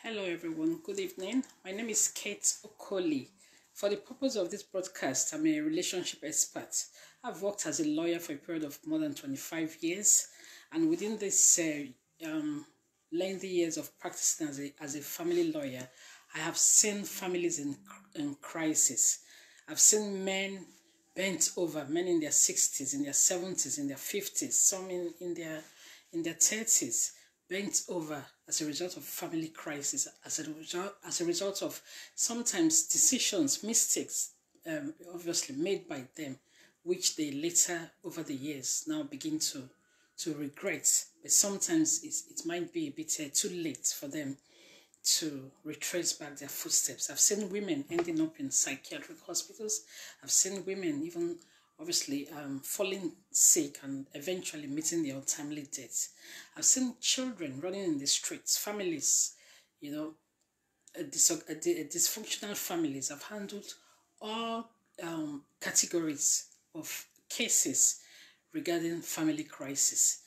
Hello everyone, good evening. My name is Kate Okoli. For the purpose of this broadcast, I'm a relationship expert. I've worked as a lawyer for a period of more than 25 years, and within this lengthy years of practicing as a family lawyer, I have seen families in crisis. I've seen men bent over, men in their 60s, in their 70s, in their 50s, some in their 30s, bent over as a result of family crisis, as a result of sometimes decisions, mistakes, obviously made by them, which they later over the years now begin to regret. But sometimes it might be a bit too late for them to retrace back their footsteps. I've seen women ending up in psychiatric hospitals. I've seen women even obviously falling sick and eventually meeting their untimely deaths. I've seen children running in the streets, families, dysfunctional families. I've handled all categories of cases regarding family crisis.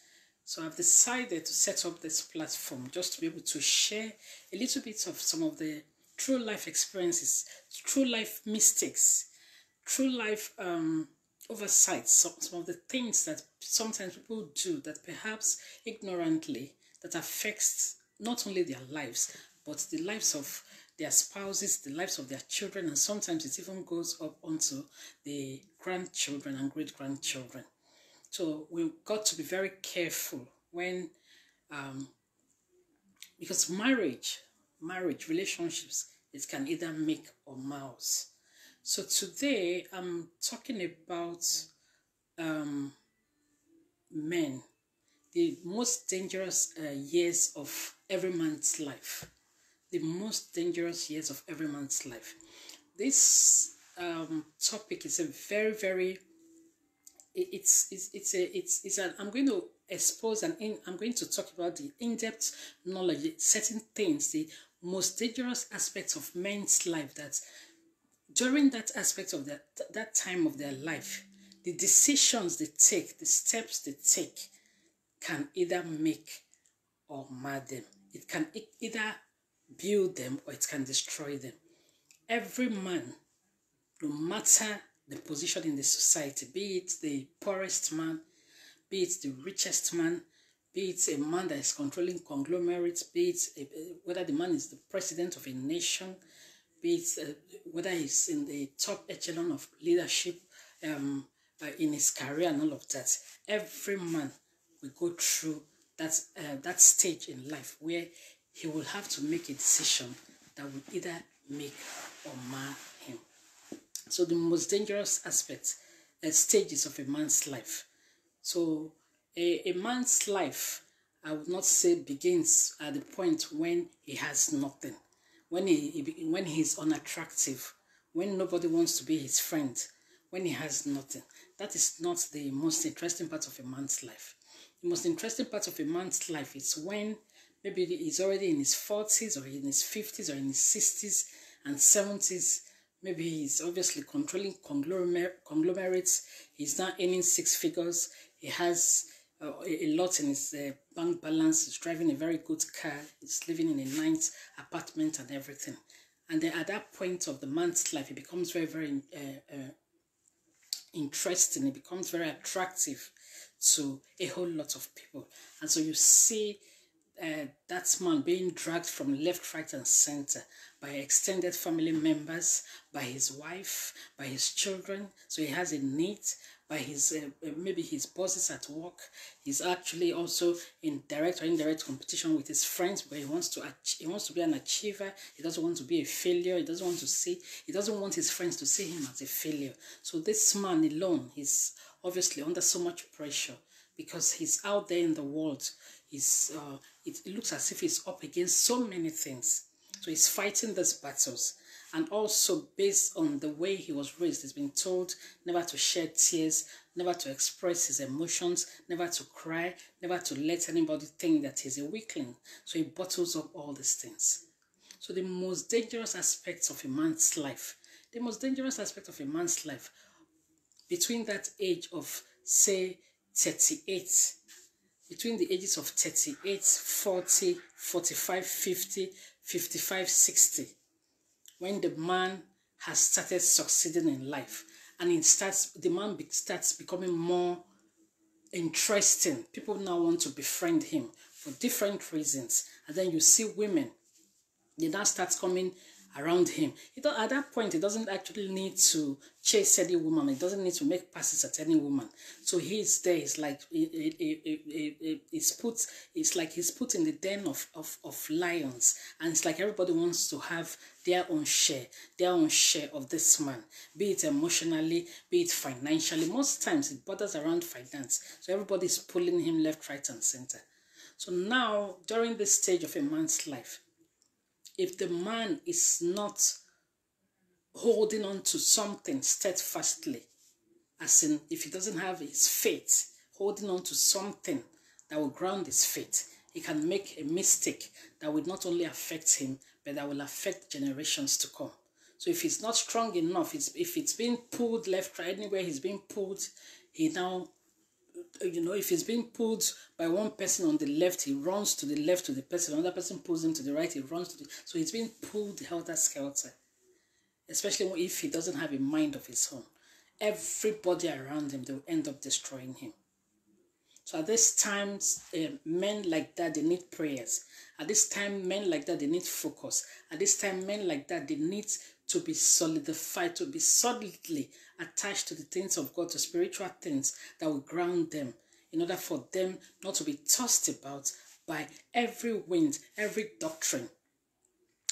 So I've decided to set up this platform just to be able to share a little bit of some of the true life experiences, true life mistakes, true life oversights, some of the things that sometimes people do that perhaps ignorantly that affects not only their lives, but the lives of their spouses, the lives of their children, and sometimes it even goes up onto the grandchildren and great-grandchildren. So we've got to be very careful when, because marriage, relationships, it can either make or mouse. So today I'm talking about men, the most dangerous years of every man's life. The most dangerous years of every man's life. This topic is a very I'm going to expose I'm going to talk about the in-depth knowledge, certain things, the most dangerous aspects of men's life, that during that aspect of that time of their life, the decisions they take, the steps they take can either make or mar them. It can either build them or it can destroy them. Every man, no matter the position in the society, be it the poorest man, be it the richest man, be it a man that is controlling conglomerates, be it whether the man is the president of a nation, be it whether he's in the top echelon of leadership in his career and all of that. Every man will go through that stage in life where he will have to make a decision that will either make or mar him. So the most dangerous aspects, stages of a man's life. So a man's life, I would not say begins at the point when he has nothing, when he's unattractive, when nobody wants to be his friend, when he has nothing. That is not the most interesting part of a man's life. The most interesting part of a man's life is when maybe he's already in his 40s or in his 50s or in his 60s and 70s. Maybe he's obviously controlling conglomerates. He's now earning 6 figures. He has a lot in his bank balance. He's driving a very good car. He's living in a nice apartment and everything. And then at that point of the man's life, it becomes very interesting. It becomes very attractive to a whole lot of people. And so you see that man being dragged from left, right, and center by extended family members, by his wife, by his children. So he has a need, by his maybe his bosses at work. He's actually also in direct or indirect competition with his friends, where he wants to be an achiever. He doesn't want to be a failure. He doesn't want his friends to see him as a failure. So this man alone, he's obviously under so much pressure because he's out there in the world. It looks as if he's up against so many things. So he's fighting these battles. And also based on the way he was raised, he's been told never to shed tears, never to express his emotions, never to cry, never to let anybody think that he's a weakling. So he bottles up all these things. So the most dangerous aspects of a man's life, between that age of, say, 38, between the ages of 38, 40, 45, 50, 55, 60, when the man has started succeeding in life, and the man starts becoming more interesting. People now want to befriend him for different reasons. And then you see women, they now start coming around him. At that point, he doesn't actually need to chase any woman. He doesn't need to make passes at any woman. So he's there. It's like he's put in the den of lions, and it's like everybody wants to have their own share of this man, be it emotionally, be it financially. Most times it borders around finance. So everybody's pulling him left, right, and center. So now, during this stage of a man's life, if the man is not holding on to something steadfastly, as in if he doesn't have his faith, holding on to something that will ground his faith, he can make a mistake that will not only affect him, but that will affect generations to come. So if he's not strong enough, if it's being pulled left, right, anywhere he's being pulled, he now, if he's being pulled by one person on the left, he runs to the left to the person. Another person pulls him to the right, he runs to the... So he's being pulled helter-skelter. Especially if he doesn't have a mind of his own. Everybody around him, they will end up destroying him. So at this time, men like that, they need prayers. At this time, men like that, they need focus. At this time, men like that, they need to be solidified, to be solidly attached to the things of God, to spiritual things that will ground them, in order for them not to be tossed about by every wind, every doctrine.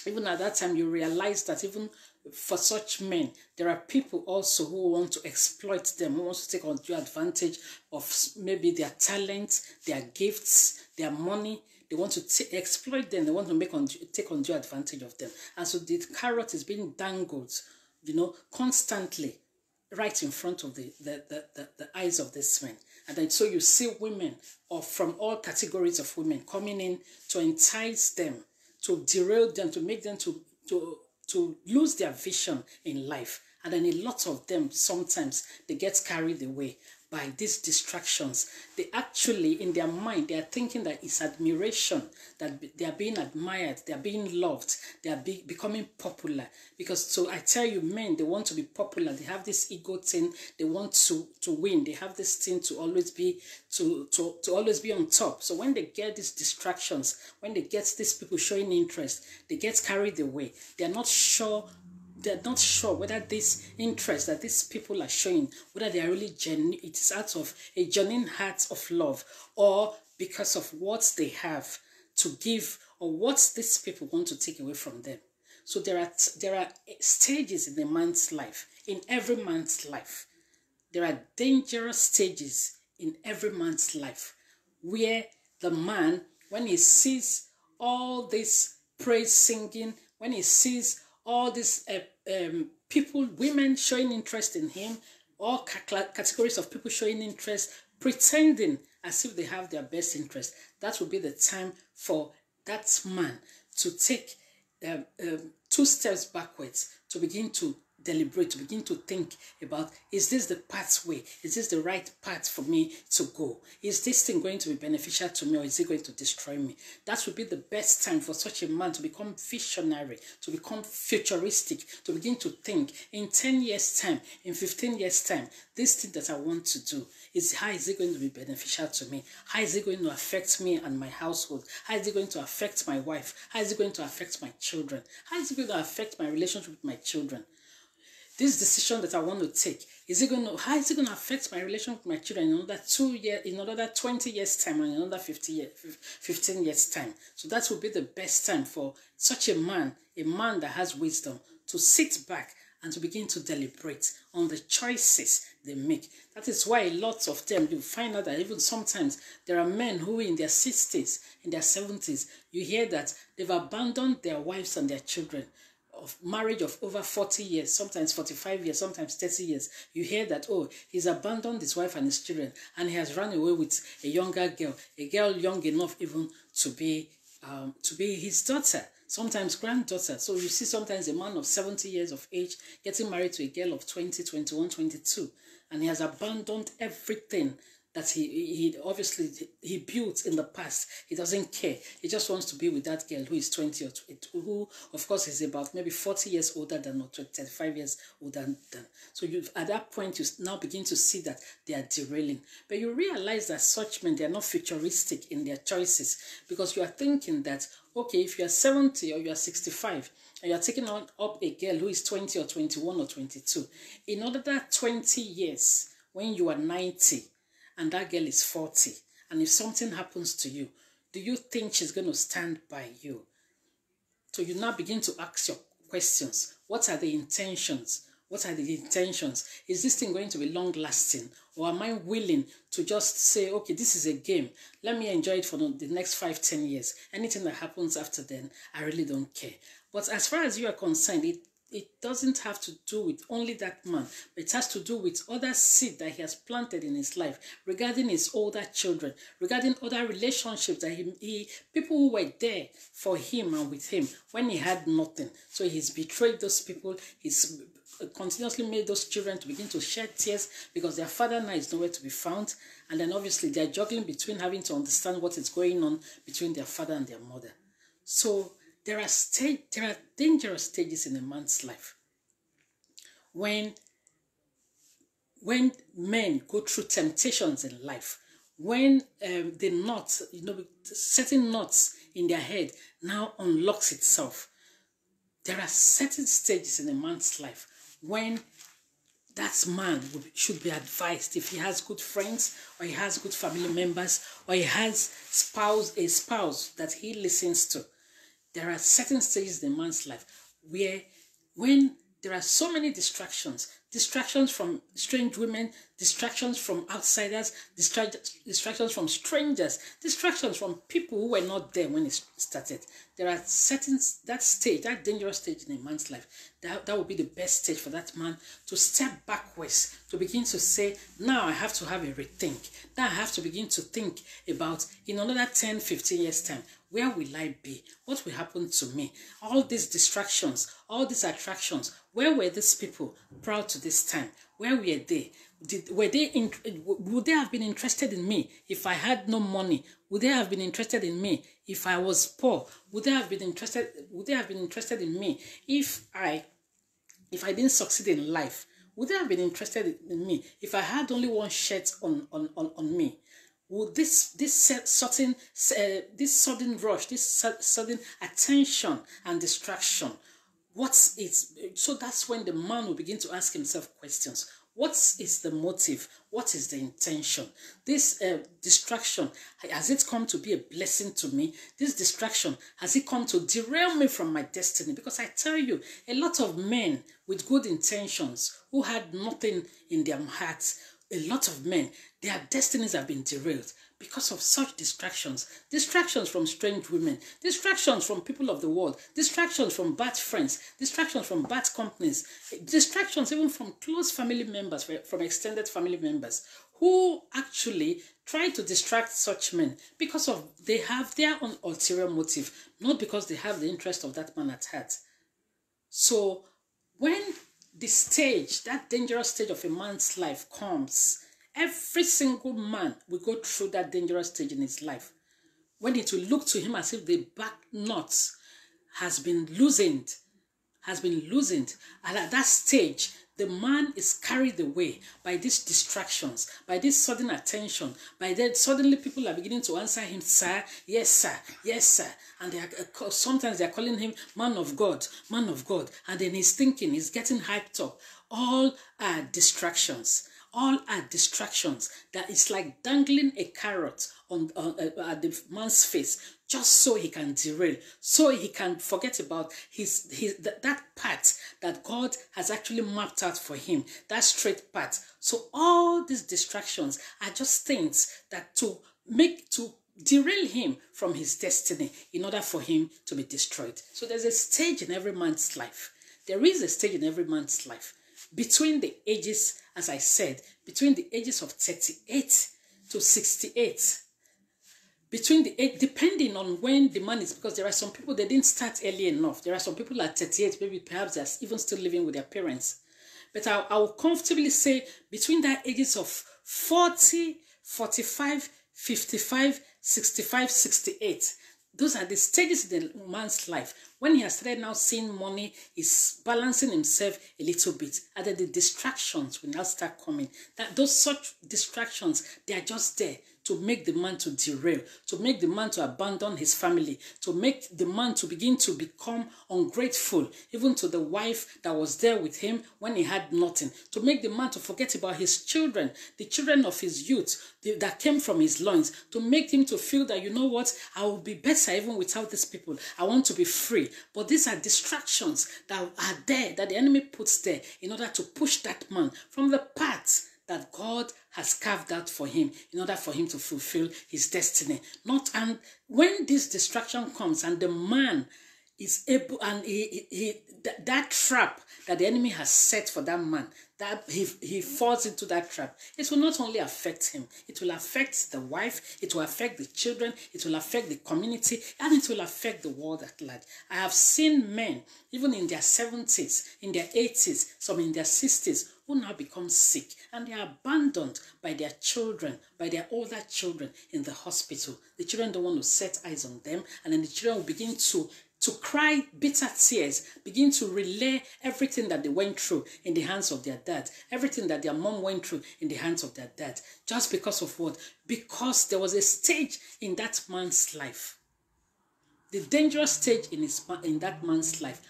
Even at that time, you realize that even for such men, there are people also who want to exploit them, who want to take undue advantage of maybe their talents, their gifts, their money. They want to exploit them. They want to take undue advantage of them. And so the carrot is being dangled, constantly right in front of the eyes of these men. And then so you see women from all categories of women coming in to entice them, to derail them, to make them to lose their vision in life. And then a lot of them, sometimes they get carried away by these distractions. They actually, in their mind, they are thinking that it's admiration, that they are being admired, they are being loved, they are becoming popular. Because, so I tell you, men, they want to be popular. They have this ego thing. They want to win. They have this thing to always be to always be on top. So when they get these distractions, when they get these people showing interest, they get carried away. They're not sure whether this interest that these people are showing, whether they are really genuine, it is out of a genuine heart of love, or because of what they have to give, or what these people want to take away from them. So there are stages in a man's life, in every man's life. There are dangerous stages in every man's life, where the man, when he sees all this praise singing, when he sees all these people, women showing interest in him, all categories of people showing interest, pretending as if they have their best interest, that will be the time for that man to take 2 steps backwards, to begin to deliberate, to begin to think about, is this the pathway? Is this the right path for me to go? Is this thing going to be beneficial to me, or is it going to destroy me? That would be the best time for such a man to become visionary, to become futuristic, to begin to think in 10 years' time, in 15 years' time, this thing that I want to do, how is it going to be beneficial to me? How is it going to affect me and my household? How is it going to affect my wife? How is it going to affect my children? How is it going to affect my relationship with my children? This decision that I want to take, how is it going to affect my relationship with my children in another 2 years, in another 20 years' time, and in another 15 years' time? So that will be the best time for such a man that has wisdom, to sit back and to begin to deliberate on the choices they make. That is why a lot of them, you find out that even sometimes there are men who in their 60s, in their 70s, you hear that they've abandoned their wives and their children. Of marriage of over 40 years, sometimes 45 years, sometimes 30 years, you hear that, oh, he's abandoned his wife and his children, and he has run away with a younger girl, a girl young enough even to be his daughter, sometimes granddaughter. So you see sometimes a man of 70 years of age getting married to a girl of 20, 21, 22, and he has abandoned everything that he obviously he built in the past. He doesn't care. He just wants to be with that girl who is 20 or 20, who of course is about maybe 40 years older than, or 35 years older than. So you, at that point, you now begin to see that they are derailing. But you realize that such men, they are not futuristic in their choices, because you are thinking that, okay, if you are 70 or you are 65, and you are taking on up a girl who is 20 or 21 or 22, in order that 20 years, when you are 90, and that girl is 40, and if something happens to you, do you think she's going to stand by you? So you now begin to ask your questions. What are the intentions? What are the intentions? Is this thing going to be long-lasting? Or am I willing to just say, okay, this is a game. Let me enjoy it for the next 5-10 years. Anything that happens after then, I really don't care. But as far as you are concerned, it doesn't have to do with only that man, but it has to do with other seed that he has planted in his life, regarding his older children, regarding other relationships that people who were there for him and with him when he had nothing. So he's betrayed those people. He's continuously made those children to begin to shed tears because their father now is nowhere to be found. And then obviously they're juggling between having to understand what is going on between their father and their mother. So there are dangerous stages in a man's life when men go through temptations in life, when the knots, certain knots in their head now unlocks itself. There are certain stages in a man's life when that man should be advised, if he has good friends, or he has good family members, or he has a spouse that he listens to. There are certain stages in a man's life where, when there are so many distractions from strange women, distractions from outsiders, distractions from strangers, distractions from people who were not there when it started. There are certain, that dangerous stage in a man's life, that would be the best stage for that man to step backwards, to begin to say, now I have to have a rethink. Now I have to begin to think about, in another 10, 15 years time, where will I be? What will happen to me? All these distractions, all these attractions, where were these people prior to this time? Where were they? Would they have been interested in me if I had no money? Would they have been interested in me if I was poor? Would they have been interested in me if I didn't succeed in life? Would they have been interested in me if I had only one shirt on me? Would this sudden rush, this sudden attention and distraction, what's it? So that's when the man will begin to ask himself questions. What is the motive? What is the intention? This distraction, has it come to be a blessing to me? This distraction, has it come to derail me from my destiny? Because I tell you, a lot of men with good intentions who had nothing in their hearts, a lot of men, their destinies have been derailed because of such distractions. Distractions from strange women, distractions from people of the world, distractions from bad friends, distractions from bad companies, distractions even from close family members, from extended family members, who actually try to distract such men because of they have their own ulterior motive, not because they have the interest of that man at heart. So when the stage, that dangerous stage of a man's life comes, every single man will go through that dangerous stage in his life, when it will look to him as if the back knot has been loosened. And at that stage, the man is carried away by these distractions, by this sudden attention, by that suddenly people are beginning to answer him, sir, yes, sir, yes, sir. And sometimes they are calling him man of God, and then he's thinking, he's getting hyped up. All are distractions. All are distractions. That is like dangling a carrot at the man's face, just so he can derail, so he can forget about that path that God has actually mapped out for him, that straight path. So all these distractions are just things that to derail him from his destiny in order for him to be destroyed. So there's a stage in every man's life. There is a stage in every man's life between the ages, as I said, between the ages of 38 to 68. Between the age, depending on when the man is, because there are some people, they didn't start early enough. There are some people at 38, maybe perhaps they're even still living with their parents. But I will comfortably say between the ages of 40 45, 55, 65, 68. Those are the stages in a man's life. When he has started now seeing money, he's balancing himself a little bit. And then the distractions will now start coming. Those such distractions, they are just there to make the man to derail, to make the man to abandon his family, to make the man to begin to become ungrateful, even to the wife that was there with him when he had nothing, to make the man to forget about his children, the children of his youth that came from his loins, to make him to feel that, you know what, I will be better even without these people. I want to be free. But these are distractions that are there, that the enemy puts there in order to push that man from the path that God has carved out for him in order for him to fulfill his destiny. And when this distraction comes and the man is able, and that trap that the enemy has set for that man, that he falls into that trap, it will not only affect him, it will affect the wife, it will affect the children, it will affect the community, and it will affect the world at large. I have seen men, even in their 70s, in their 80s, some in their 60s, who now become sick, and they are abandoned by their children, by their older children in the hospital. The children don't want to set eyes on them, and then the children will begin to cry bitter tears, begin to relay everything that they went through in the hands of their dad, everything that their mom went through in the hands of their dad. Just because of what? Because there was a stage in that man's life, the dangerous stage in that man's life,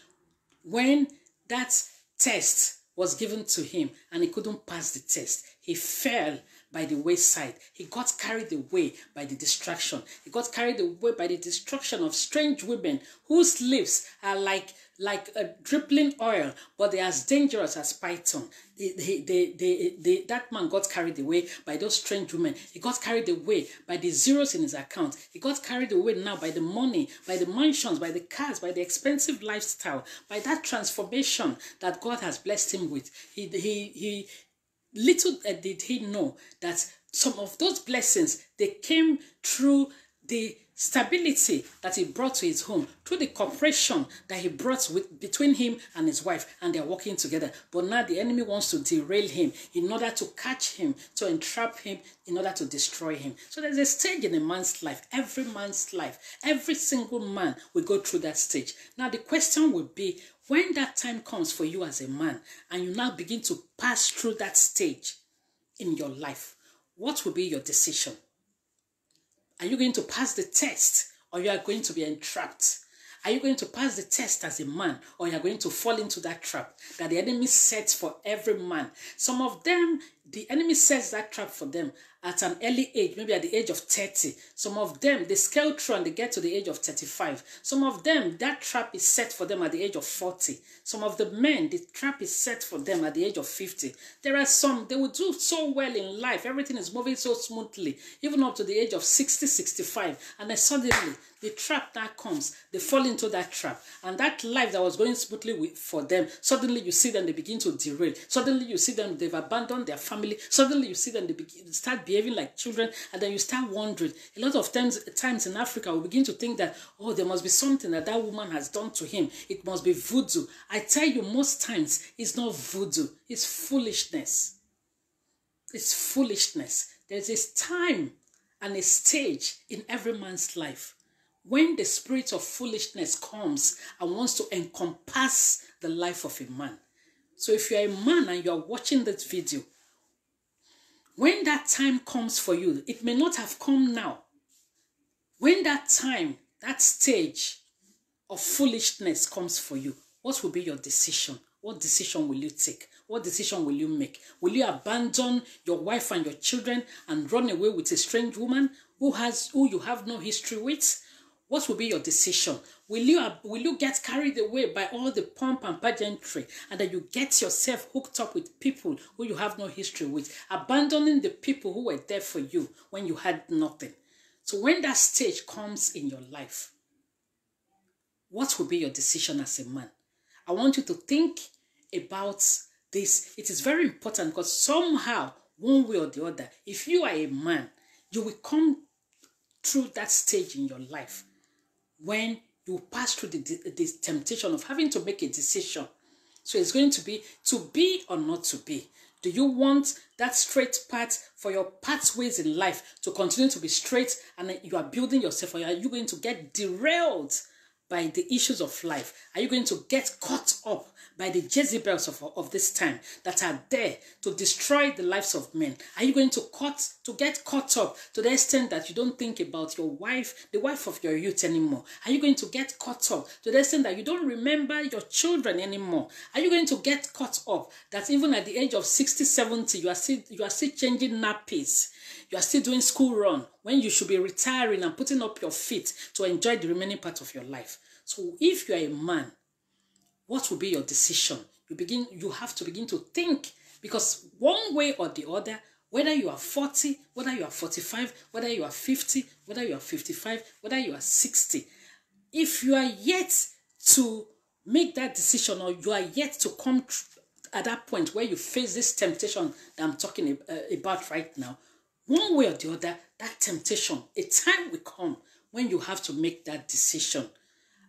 when that test was given to him and he couldn't pass the test. He fell by the wayside. He got carried away by the distraction. He got carried away by the destruction of strange women whose lips are like a dripping oil, but they are as dangerous as python. That man got carried away by those strange women. He got carried away by the zeros in his account. He got carried away now by the money, by the mansions, by the cars, by the expensive lifestyle, by that transformation that God has blessed him with. Little did he know that some of those blessings, they came through the stability that he brought to his home, through the cooperation that he brought between him and his wife, and they're working together. But now the enemy wants to derail him in order to catch him, to entrap him, in order to destroy him. So there's a stage in a man's life, every man's life, every single man will go through that stage. Now the question would be, when that time comes for you as a man, and you now begin to pass through that stage in your life, what will be your decision? Are you going to pass the test, or you are going to be entrapped? Are you going to pass the test as a man, or you are going to fall into that trap that the enemy sets for every man? Some of them, the enemy sets that trap for them at an early age, maybe at the age of 30. Some of them, they scale through and they get to the age of 35. Some of them, that trap is set for them at the age of 40. Some of the men, the trap is set for them at the age of 50. There are some, they will do so well in life. Everything is moving so smoothly, even up to the age of 60, 65. And then suddenly, the trap that comes, they fall into that trap. And that life that was going smoothly for them, suddenly you see them, they begin to derail. Suddenly you see them, they've abandoned their family. Suddenly you see them, they start behaving like children, and then you start wondering. A lot of times in Africa, we begin to think that, oh, there must be something that woman has done to him. It must be voodoo. I tell you, most times, it's not voodoo. It's foolishness. It's foolishness. There's a time and a stage in every man's life when the spirit of foolishness comes and wants to encompass the life of a man. So if you're a man and you're watching this video, when that time comes for you, it may not have come now. When that time, that stage of foolishness comes for you, what will be your decision? What decision will you take? What decision will you make? Will you abandon your wife and your children and run away with a strange woman who you have no history with? What will be your decision? Will you get carried away by all the pomp and pageantry, and then you get yourself hooked up with people who you have no history with, abandoning the people who were there for you when you had nothing? So when that stage comes in your life, what will be your decision as a man? I want you to think about this. It is very important, because somehow, one way or the other, if you are a man, you will come through that stage in your life when you pass through the temptation of having to make a decision. So it's going to be or not to be. Do you want that straight path for your pathways in life to continue to be straight, and you are building yourself, or are you going to get derailed by the issues of life? Are you going to get caught up by the Jezebels of this time that are there to destroy the lives of men? Are you going to get caught up to the extent that you don't think about your wife, the wife of your youth anymore? Are you going to get caught up to the extent that you don't remember your children anymore? Are you going to get caught up that even at the age of 60, 70, you are still changing nappies? You are still doing school run when you should be retiring and putting up your feet to enjoy the remaining part of your life. So if you are a man, what will be your decision? You have to begin to think, because one way or the other, whether you are 40, whether you are 45, whether you are 50, whether you are 55, whether you are 60, if you are yet to make that decision, or you are yet to come at that point where you face this temptation that I'm talking about right now, one way or the other, that temptation, a time will come when you have to make that decision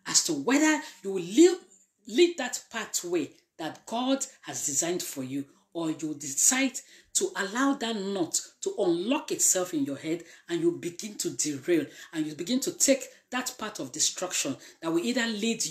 as to whether you will lead that pathway that God has designed for you, or you decide to allow that knot to unlock itself in your head, and you begin to derail, and you begin to take that path of destruction that will either lead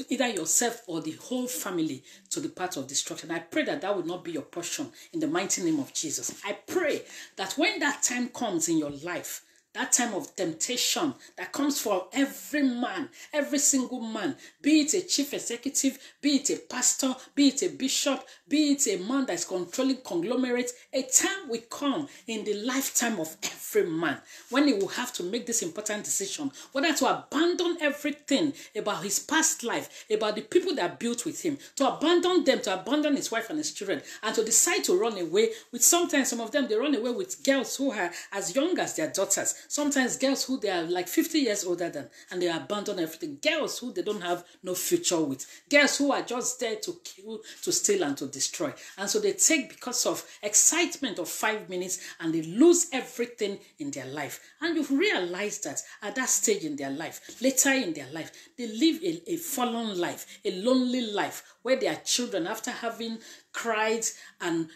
either yourself or the whole family to the path of destruction. I pray that that will not be your portion in the mighty name of Jesus. I pray that when that time comes in your life, that time of temptation that comes for every man, every single man, be it a chief executive, be it a pastor, be it a bishop, be it a man that is controlling conglomerates, a time will come in the lifetime of every man when he will have to make this important decision, whether to abandon everything about his past life, about the people that built with him, to abandon them, to abandon his wife and his children, and to decide to run away with, sometimes some of them, they run away with girls who are as young as their daughters. Sometimes girls who they are like 50 years older than, and they abandon everything. Girls who they don't have no future with. Girls who are just there to kill, to steal, and to destroy. And so they take, because of excitement of 5 minutes, and they lose everything in their life. And you've realized that at that stage in their life, later in their life, they live a fallen life, a lonely life, where their children, after having cried and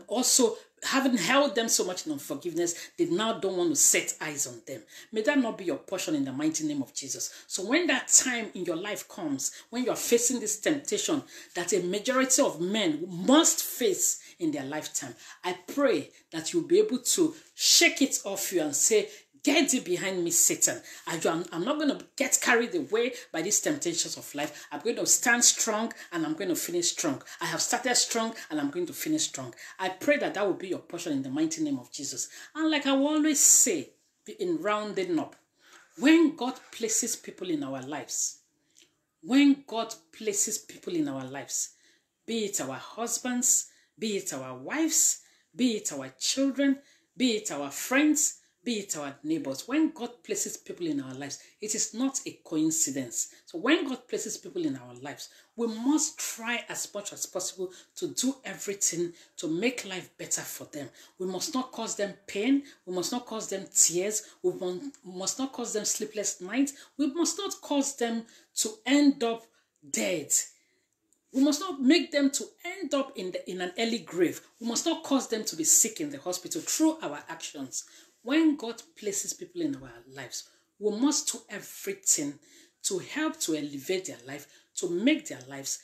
also having held them so much in unforgiveness, they now don't want to set eyes on them. May that not be your portion in the mighty name of Jesus. So when that time in your life comes, when you are facing this temptation that a majority of men must face in their lifetime, I pray that you'll be able to shake it off you and say, "Get thee behind me, Satan. I'm not going to get carried away by these temptations of life. I'm going to stand strong, and I'm going to finish strong. I have started strong, and I'm going to finish strong." I pray that that will be your portion in the mighty name of Jesus. And like I will always say, in rounding up, when God places people in our lives, be it our husbands, be it our wives, be it our children, be it our friends, be it our neighbors, when God places people in our lives, it is not a coincidence. So when God places people in our lives, we must try as much as possible to do everything to make life better for them. We must not cause them pain. We must not cause them tears. We must not cause them sleepless nights. We must not cause them to end up dead. We must not make them to end up in an early grave. We must not cause them to be sick in the hospital through our actions. When God places people in our lives, we must do everything to help to elevate their life, to make their lives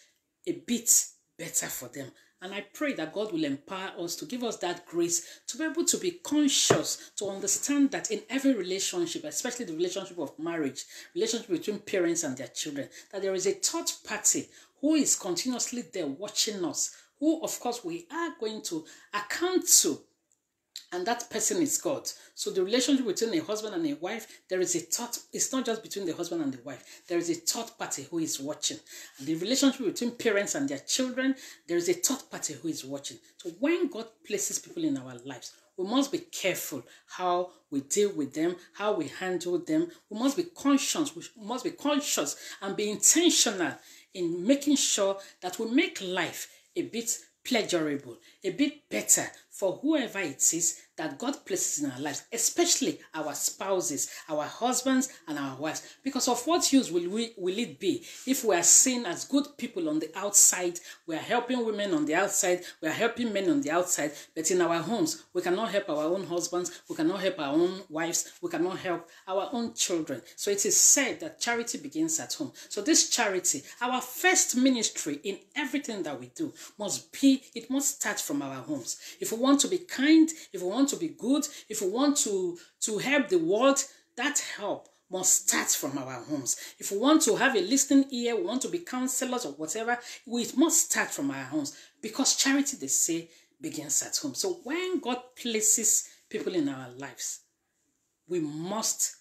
a bit better for them. And I pray that God will empower us, to give us that grace, to be able to be conscious, to understand that in every relationship, especially the relationship of marriage, relationship between parents and their children, that there is a third party who is continuously there watching us, who of course we are going to account to. And that person is God. So the relationship between a husband and a wife, there is a third. It's not just between the husband and the wife. There is a third party who is watching. And the relationship between parents and their children, there is a third party who is watching. So when God places people in our lives, we must be careful how we deal with them, how we handle them. We must be conscious. We must be conscious and be intentional in making sure that we make life a bit pleasurable, a bit better for whoever it is that God places in our lives, especially our spouses, our husbands, and our wives. Because of what use will it be if we are seen as good people on the outside, we are helping women on the outside, we are helping men on the outside, but in our homes, we cannot help our own husbands, we cannot help our own wives, we cannot help our own children. So it is said that charity begins at home. So this charity, our first ministry in everything that we do, it must start from our homes. If we want to be kind, if we want to be good, if we want to help the world, that help must start from our homes. If we want to have a listening ear, we want to be counselors or whatever, it must start from our homes. Because charity, they say, begins at home. So when God places people in our lives, we must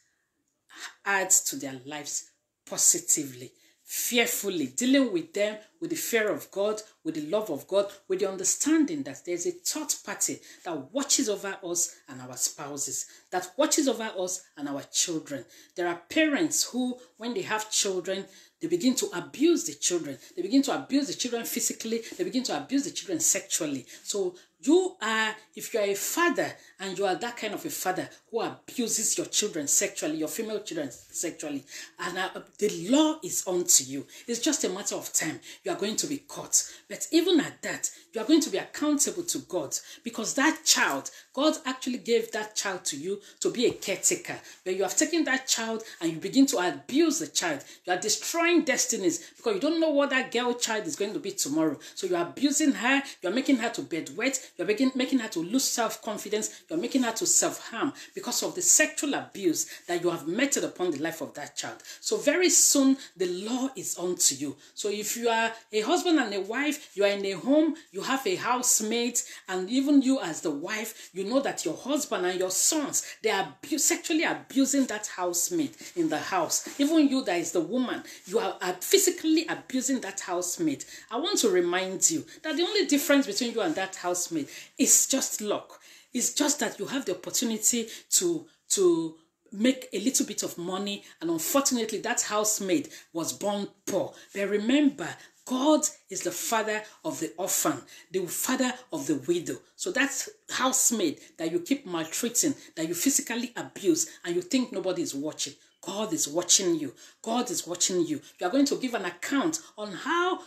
add to their lives positively, fearfully, dealing with them with the fear of God, with the love of God, with the understanding that there's a third party that watches over us and our spouses, that watches over us and our children. There are parents who, when they have children, they begin to abuse the children. They begin to abuse the children physically. They begin to abuse the children sexually. So if you are a father and you are that kind of a father who abuses your children sexually, your female children sexually, and the law is onto you, it's just a matter of time. You are going to be caught. But even at that, you are going to be accountable to God, because that child, God actually gave that child to you to be a caretaker. But you have taken that child and you begin to abuse the child. You are destroying destinies because you don't know what that girl child is going to be tomorrow. So you are abusing her. You are making her to bedwet. You are making her to lose self-confidence. You are making her to self-harm because of the sexual abuse that you have meted upon the life of that child. So very soon, the law is onto you. So if you are a husband and a wife, you are in a home, you have a housemate, and even you as the wife, you know that your husband and your sons, they are sexually abusing that housemate in the house. Even you that is the woman, you are physically abusing that housemate. I want to remind you that the only difference between you and that housemate is just luck. It's just that you have the opportunity to make a little bit of money, and unfortunately that housemaid was born poor. But remember, God is the father of the orphan, the father of the widow. So that housemaid that you keep maltreating, that you physically abuse, and you think nobody is watching, God is watching you. God is watching you. You are going to give an account on how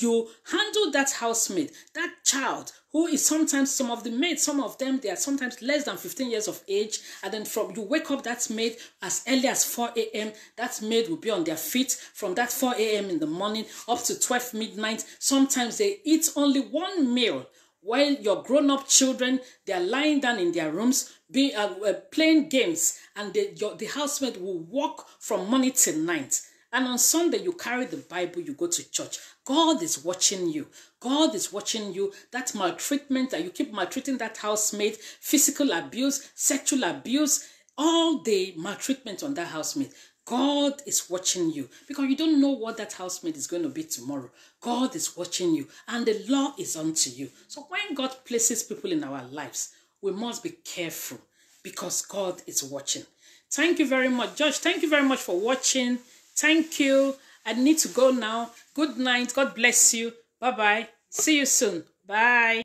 you handle that housemaid, that child who is sometimes, some of the maids, some of them, they are sometimes less than 15 years of age. And then you wake up that maid as early as 4 a.m. That maid will be on their feet from that 4 a.m. in the morning up to 12 midnight. Sometimes they eat only one meal, while your grown-up children, they are lying down in their rooms, playing games, and the housemaid will work from morning till night. And on Sunday, you carry the Bible, you go to church. God is watching you. God is watching you. That maltreatment, that you keep maltreating that housemaid, physical abuse, sexual abuse, all the maltreatment on that housemaid. God is watching you, because you don't know what that housemaid is going to be tomorrow. God is watching you, and the law is unto you. So when God places people in our lives, we must be careful, because God is watching. Thank you very much, Josh. Thank you very much for watching. Thank you. I need to go now. Good night. God bless you. Bye-bye. See you soon. Bye.